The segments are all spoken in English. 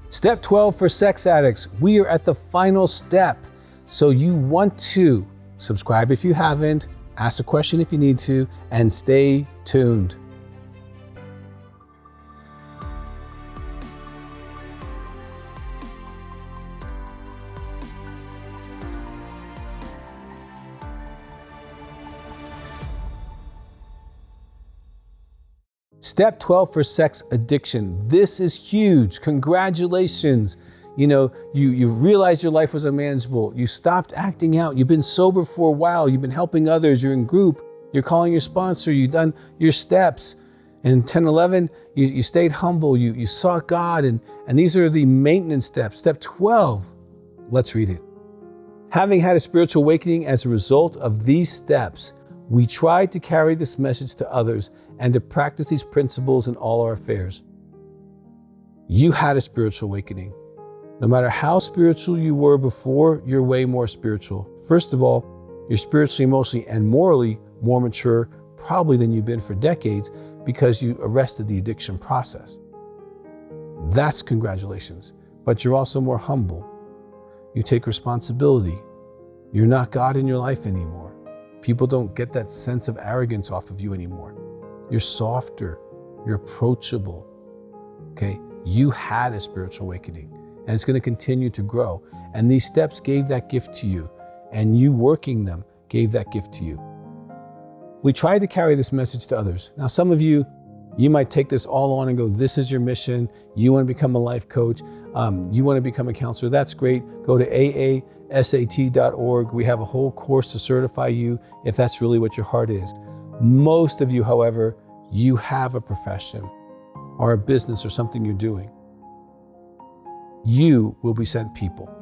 Step 12 for sex addicts. We are at the final step. So you want to subscribe if you haven't, ask a question if you need to, and stay tuned. Step 12 for sex addiction. This is huge. Congratulations. You've realized your life was unmanageable. You stopped acting out. You've been sober for a while. You've been helping others. You're in group. You're calling your sponsor. You've done your steps. And 10, 11, you stayed humble. You sought God. And these are the maintenance steps. Step 12, let's read it. Having had a spiritual awakening as a result of these steps, we tried to carry this message to others and to practice these principles in all our affairs. You had a spiritual awakening. No matter how spiritual you were before, you're way more spiritual. First of all, you're spiritually, emotionally, and morally more mature probably than you've been for decades because you arrested the addiction process. That's congratulations. But you're also more humble. You take responsibility. You're not God in your life anymore. People don't get that sense of arrogance off of you anymore. You're softer. You're approachable. Okay? You had a spiritual awakening, and it's going to continue to grow. And these steps gave that gift to you, and you working them gave that gift to you. We tried to carry this message to others. Now, some of you might take this all on and go, this is your mission. You want to become a life coach. You want to become a counselor. That's great. Go to aasat.org. We have a whole course to certify you if that's really what your heart is. Most of you, however, you have a profession or a business or something you're doing. You will be sent people.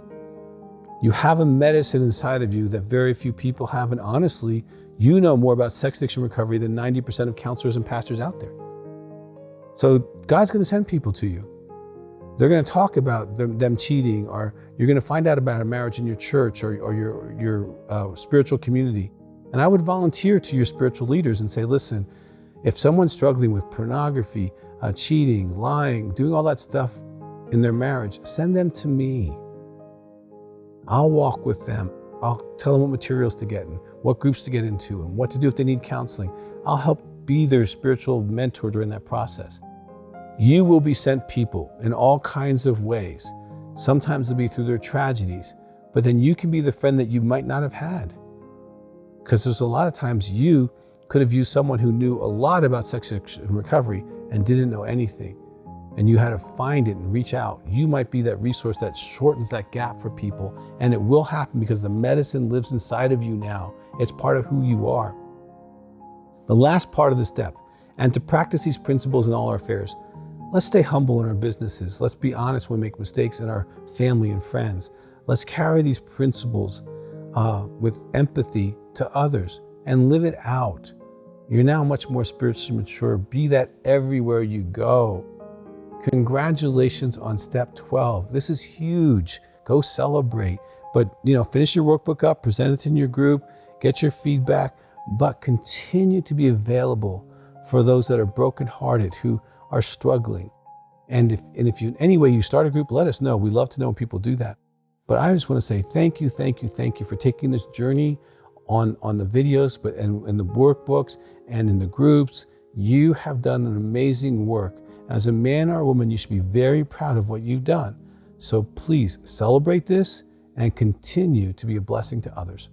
You have a medicine inside of you that very few people have, and honestly, you know more about sex addiction recovery than 90% of counselors and pastors out there. So God's going to send people to you. They're going to talk about them cheating, or you're going to find out about a marriage in your church or your spiritual community. And I would volunteer to your spiritual leaders and say, listen, if someone's struggling with pornography, cheating, lying, doing all that stuff in their marriage, send them to me. I'll walk with them. I'll tell them what materials to get and what groups to get into and what to do if they need counseling. I'll help be their spiritual mentor during that process. You will be sent people in all kinds of ways. Sometimes it'll be through their tragedies, but then you can be the friend that you might not have had. Because there's a lot of times you could have used someone who knew a lot about sex addiction recovery and didn't know anything. And you had to find it and reach out. You might be that resource that shortens that gap for people. And it will happen because the medicine lives inside of you now. It's part of who you are. The last part of the step, and to practice these principles in all our affairs, let's stay humble in our businesses. Let's be honest when we make mistakes in our family and friends. Let's carry these principles with empathy to others and live it out. You're now much more spiritually mature. Be that everywhere you go. Congratulations on step 12. This is huge. Go celebrate. But finish your workbook up, present it in your group, get your feedback, but continue to be available for those that are brokenhearted, who are struggling. And if you in any way you start a group, let us know. We love to know when people do that. But I just want to say thank you for taking this journey on the videos, but in the workbooks and in the groups. You have done an amazing work. As a man or a woman, you should be very proud of what you've done. So please celebrate this and continue to be a blessing to others.